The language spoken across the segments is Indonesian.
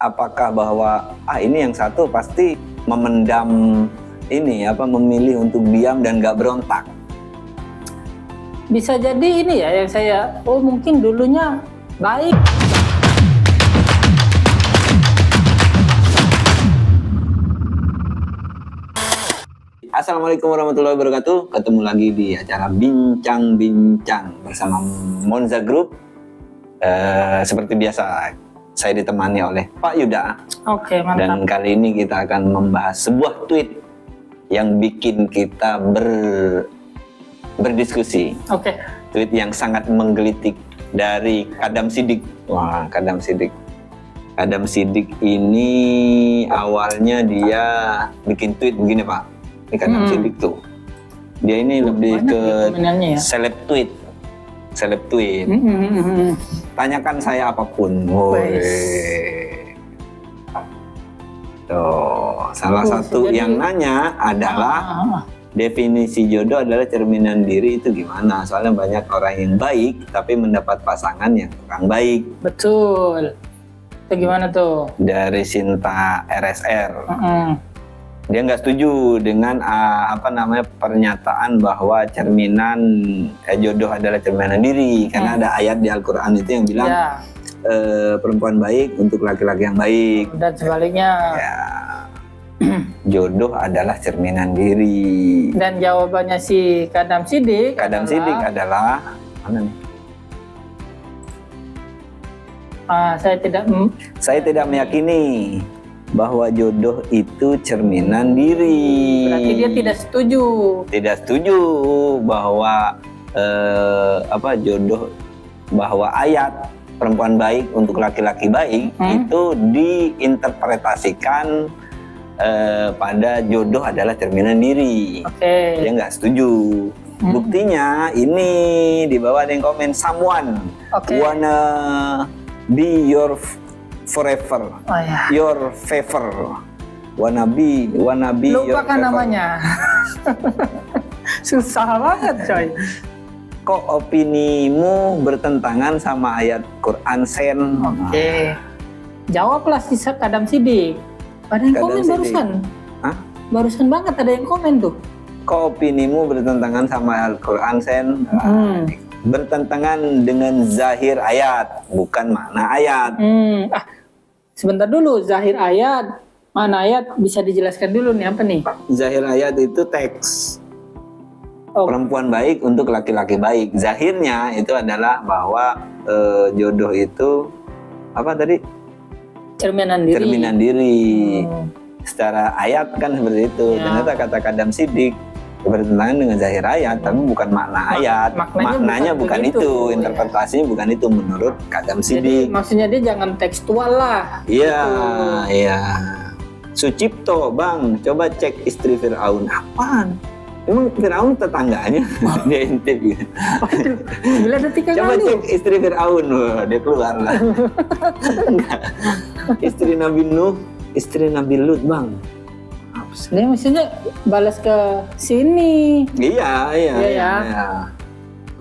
apakah bahwa ini yang satu pasti memendam memilih untuk diam dan nggak berontak? Bisa jadi ini ya yang saya, mungkin dulunya baik. Assalamualaikum warahmatullahi wabarakatuh. Ketemu lagi di acara Bincang-Bincang bersama Monza Group. Seperti biasa, saya ditemani oleh Pak Yuda. Oke, mantap. Dan kali ini kita akan membahas sebuah tweet yang bikin kita berdiskusi. Oke. Tweet yang sangat menggelitik dari Kadam Siddiq. Wah, Kadam Siddiq. Kadam Siddiq ini awalnya dia bikin tweet begini, Pak. Ini Kadam Siddiq tuh. Dia ini lebih ke ya? seleb tweet. Tanyakan saya apapun. Tuh, salah satu yang nanya adalah definisi jodoh adalah cerminan diri itu gimana? Soalnya banyak orang yang baik tapi mendapat pasangan yang kurang baik. Betul. Itu gimana tuh? Dari Sinta RSR. Dia nggak setuju dengan pernyataan bahwa cerminan jodoh adalah cerminan diri, karena ada ayat di Al-Quran itu yang bilang perempuan baik untuk laki-laki yang baik. Dan sebaliknya. Ya, jodoh adalah cerminan diri. Dan jawabannya si Kadam Siddiq. Adalah mana nih? Saya tidak meyakini bahwa jodoh itu cerminan diri. Berarti dia tidak setuju. Tidak setuju bahwa jodoh, bahwa ayat perempuan baik untuk laki-laki baik itu diinterpretasikan pada jodoh adalah cerminan diri. Dia nggak setuju. Buktinya ini di bawah ada yang komen, someone wanna be your forever, your favor, wanna be your lupakan favor. namanya. Susah banget coy. Kok opinimu bertentangan sama ayat Quran Sen? Jawablah si Kadam Siddiq. Ada yang komen barusan. Barusan banget ada yang komen tuh. Kok opinimu bertentangan sama Al-Quran Sen? Bertentangan dengan zahir ayat, bukan makna ayat. Sebentar dulu, zahir ayat, mana ayat, bisa dijelaskan dulu nih, apa nih? Zahir ayat itu teks. Perempuan baik untuk laki-laki baik. Zahirnya itu adalah bahwa jodoh itu apa tadi? Cerminan diri. Secara ayat kan seperti itu. Ternyata kata Kadam Siddiq bertentangan dengan zahir ayat, tapi bukan makna ayat. Maknanya bukan itu, interpretasinya bukan itu menurut Kadam Siddiq. Jadi maksudnya dia jangan tekstual lah. Iya. Sucipto, Bang, coba cek istri Fir'aun. Apaan? Emang Fir'aun tetangganya? Dia intip gitu. Waduh, 9 detik yang coba lalu. cek istri Fir'aun, dia keluar lah. Istri Nabi Nuh, istri Nabi Lut, Bang. Dia maksudnya balas ke sini. Iya.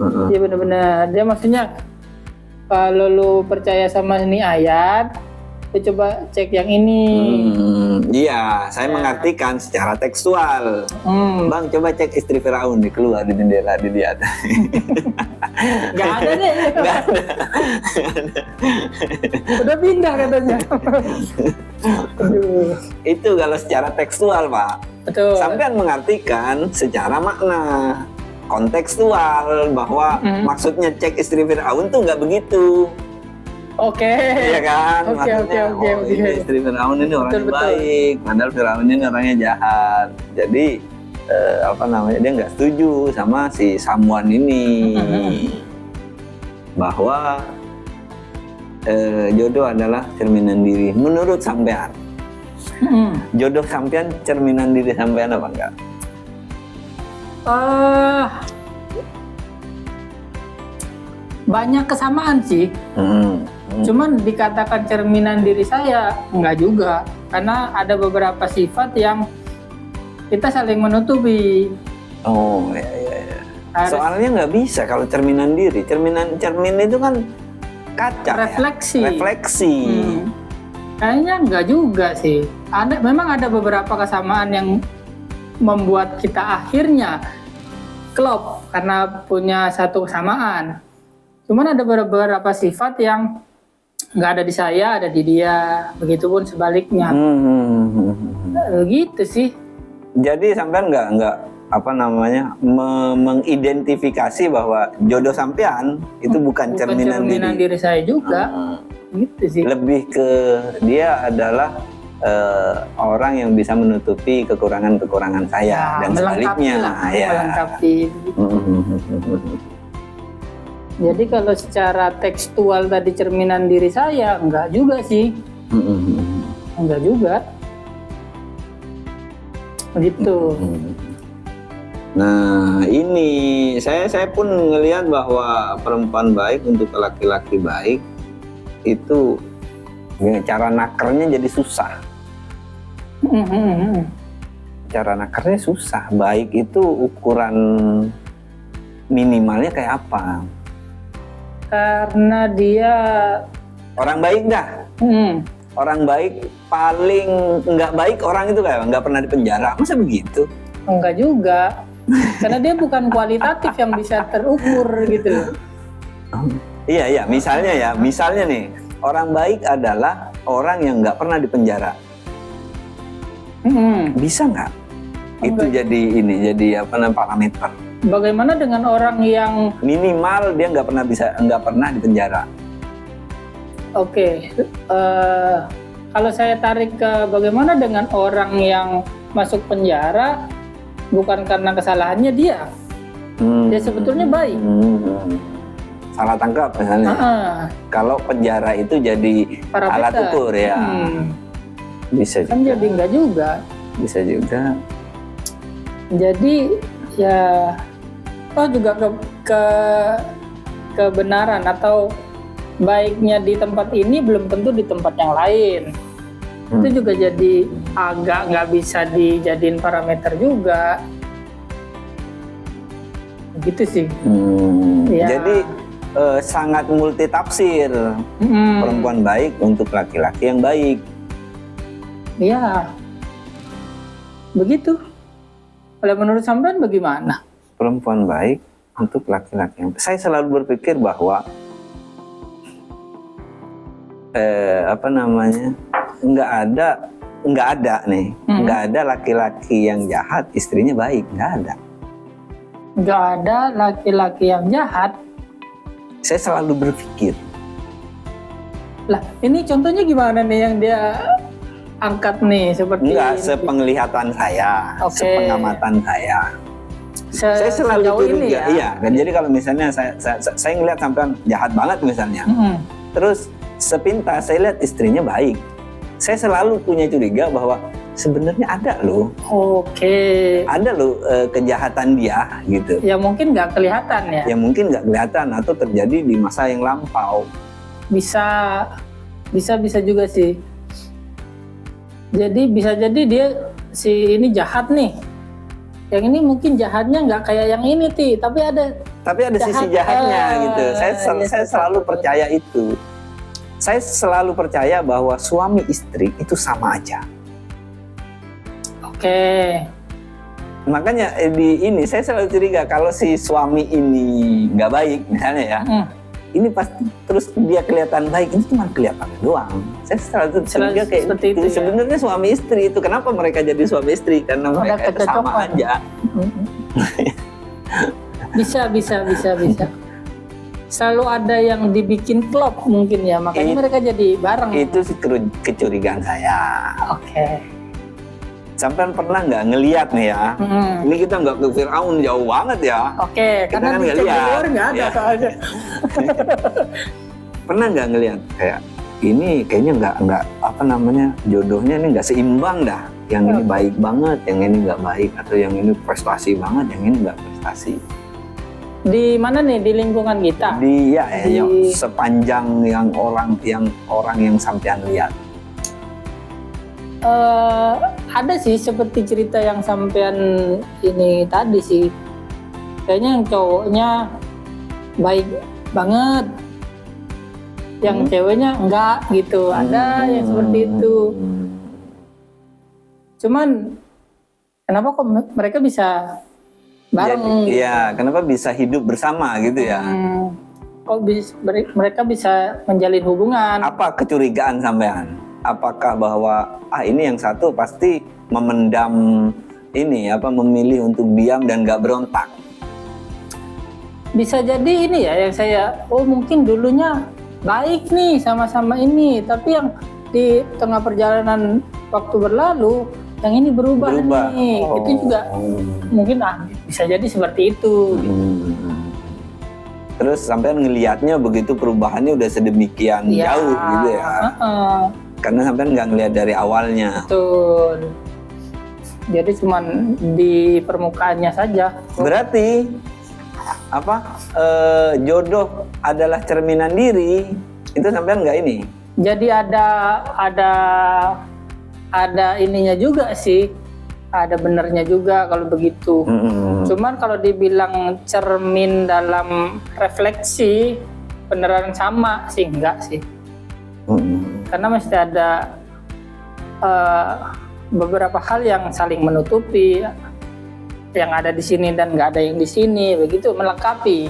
Iya benar-benar. Dia maksudnya kalau lu percaya sama ini ayat, lu coba cek yang ini. Iya, saya mengartikan secara tekstual. Bang, coba cek istri Firaun, di keluar di jendela, dilihat. Gak ada deh. Gak ada. Udah pindah katanya. Itu kalau secara tekstual, Pak. Betul. Sampean mengartikan secara makna kontekstual bahwa maksudnya cek istri Firaun tuh nggak begitu. Iya kan? Maksudnya istri Firaun ini orang baik, padahal Firaun ini orangnya jahat. Jadi dia nggak setuju sama si Samuan ini bahwa jodoh adalah cerminan diri. Menurut sampean, jodoh sampean cerminan diri sampean apa enggak? Banyak kesamaan sih. Cuman dikatakan cerminan diri saya enggak juga, karena ada beberapa sifat yang kita saling menutupi. Iya. Soalnya nggak bisa kalau cerminan diri. Cermin itu kan kaca. Refleksi. Kayaknya enggak juga sih. Memang ada beberapa kesamaan yang membuat kita akhirnya klop karena punya satu kesamaan. Cuman ada beberapa sifat yang nggak ada di saya, ada di dia. Begitupun sebaliknya. Gitu sih. Jadi sampean nggak apa namanya mengidentifikasi bahwa jodoh sampean itu bukan cerminan diri saya juga. Gitu sih. Lebih ke dia adalah orang yang bisa menutupi kekurangan-kekurangan saya dan sebaliknya. Melengkapi. Jadi kalau secara tekstual tadi cerminan diri saya, enggak juga sih. Enggak juga. Gitu. Nah ini saya pun ngelihat bahwa perempuan baik untuk laki-laki baik itu cara nakernya jadi susah. Cara nakernya susah. Baik itu ukuran minimalnya kayak apa? Karena dia orang baik dah. Orang baik paling nggak baik orang itu kayak nggak pernah dipenjara. Masa begitu? Enggak juga. Karena dia bukan kualitatif yang bisa terukur gitu. Iya. Misalnya nih, orang baik adalah orang yang nggak pernah dipenjara. Bisa nggak? Itu jadi apa namanya parameter. Bagaimana dengan orang yang minimal dia nggak pernah dipenjara? Oke. Kalau saya tarik ke bagaimana dengan orang yang masuk penjara bukan karena kesalahannya dia. Dia sebetulnya baik. Salah tangkap misalnya. Kalau penjara itu jadi alat ukur ya. Bisa kan juga. Jadi enggak juga. Bisa juga. Jadi ya juga kebenaran atau baiknya di tempat ini belum tentu di tempat yang lain. Itu juga jadi agak nggak bisa dijadiin parameter juga. Gitu sih. Ya. Jadi sangat multitafsir perempuan baik untuk laki-laki yang baik. Iya. Begitu. Kalau menurut sampean bagaimana? Perempuan baik untuk laki-laki yang saya selalu berpikir bahwa nggak ada laki-laki yang jahat istrinya baik, nggak ada laki-laki yang jahat. Saya selalu berpikir lah ini contohnya gimana nih yang dia angkat nih seperti enggak sepenglihatan saya, sepengamatan saya. Saya selalu curiga, ya? Iya. Dan jadi kalau misalnya saya ngelihat sampean jahat banget misalnya, terus sepintas saya lihat istrinya baik, saya selalu punya curiga bahwa sebenarnya ada loh. Ada loh kejahatan dia gitu. Ya mungkin nggak kelihatan ya. Ya mungkin nggak kelihatan atau terjadi di masa yang lampau. Bisa juga sih. Jadi bisa jadi dia si ini jahat nih. Yang ini mungkin jahatnya nggak kayak yang ini tapi ada sisi jahatnya gitu. Saya selalu percaya itu. Saya selalu percaya bahwa suami istri itu sama aja. Makanya saya selalu curiga kalau si suami ini nggak baik misalnya ya. Ini pasti terus dia kelihatan baik, ini cuma kelihatan doang. Saya selalu curiga kayak itu. Sebenarnya suami istri itu kenapa mereka jadi suami istri? Karena mereka itu sama aja. Bisa. Selalu ada yang dibikin klop mungkin ya, makanya mereka jadi bareng. Itu kecurigaan saya. Sampai pernah nggak ngelihat nih ya? Ini kita nggak ke Firaun jauh banget ya. Karena kan di luar nggak ada soalnya. Pernah nggak ngelihat kayak ini kayaknya nggak jodohnya ini nggak seimbang dah. Yang ini baik banget, yang ini nggak baik, atau yang ini prestasi banget, yang ini nggak prestasi. Di mana nih di lingkungan kita? Sepanjang yang orang yang sampean lihat. Ada sih seperti cerita yang sampean ini tadi sih. Kayaknya yang cowoknya baik banget. yang ceweknya enggak gitu. Ada yang seperti itu. Cuman kenapa kok mereka bisa bareng? Jadi, iya, kenapa bisa hidup bersama gitu ya? Kok mereka bisa menjalin hubungan? Apa kecurigaan sampean? Apakah bahwa ini yang satu pasti memendam ini memilih untuk diam dan gak berontak? Bisa jadi ini ya yang saya mungkin dulunya baik nih sama-sama ini, tapi yang di tengah perjalanan waktu berlalu yang ini berubah. Nih. Itu juga mungkin bisa jadi seperti itu. Terus sampean ngelihatnya begitu perubahannya udah sedemikian jauh gitu ya. Karena sampean nggak ngelihat dari awalnya. Betul. Jadi cuman di permukaannya saja. Berarti jodoh adalah cerminan diri, itu sampean nggak ini? Jadi ada ininya juga sih, ada benernya juga kalau begitu. Cuman kalau dibilang cermin dalam refleksi beneran sama sih enggak sih. Karena mesti ada beberapa hal yang saling menutupi, yang ada di sini dan nggak ada yang di sini, begitu melengkapi.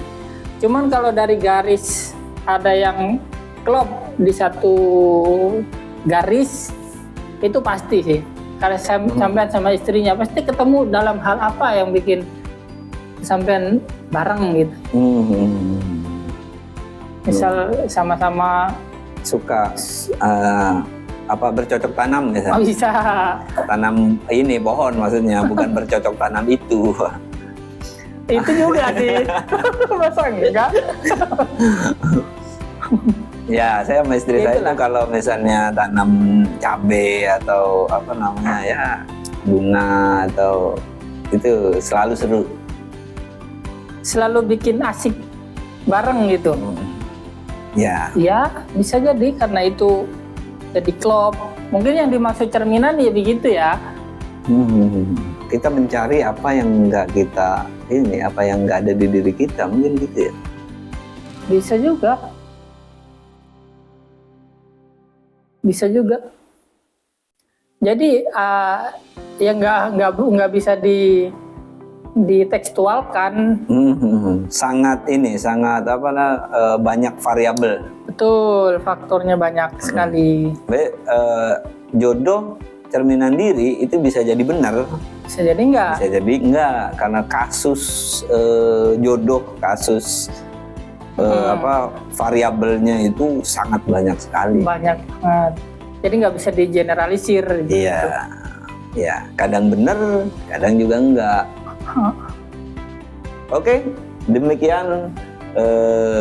Cuman kalau dari garis ada yang klop di satu garis, itu pasti sih. Kalau sampean sama istrinya pasti ketemu dalam hal apa yang bikin sampean bareng gitu. Misal sama-sama suka bercocok tanam misalnya. Bisa. Tanam ini pohon maksudnya, bukan bercocok tanam itu. Itu juga sih. Masa enggak? Ya, saya sama istri saya itu kalau misalnya tanam cabai atau bunga atau itu selalu seru. Selalu bikin asik bareng gitu. Ya. Ya, bisa jadi karena itu jadi klop. Mungkin yang dimaksud cerminan ya begitu ya. Kita mencari apa yang nggak kita apa yang nggak ada di diri kita, mungkin gitu ya. Bisa juga. Bisa juga. Jadi yang nggak bisa ditekstualkan. Sangat banyak variabel. Betul, faktornya banyak sekali. Jodoh cerminan diri itu bisa jadi benar, bisa jadi enggak. Bisa jadi enggak, karena kasus jodoh, kasus variabelnya itu sangat banyak sekali. Banyak banget. Jadi nggak bisa digeneralisir. Gitu. Iya, kadang benar, kadang juga enggak. Oke, demikian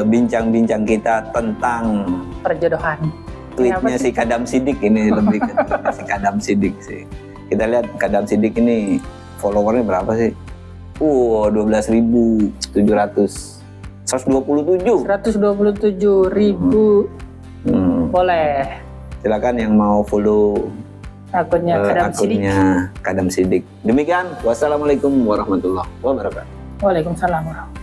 bincang-bincang kita tentang perjodohan. Tweetnya si Kadam Sidik ini lebih ke tweetnya si Kadam Sidik sih. Kita lihat Kadam Sidik ini followernya berapa sih? 127 ribu. Boleh. Silakan yang mau follow akunnya Kadam Sidik. Demikian, wassalamualaikum warahmatullahi wabarakatuh. Waalaikumsalam warahmatullahi wabarakatuh.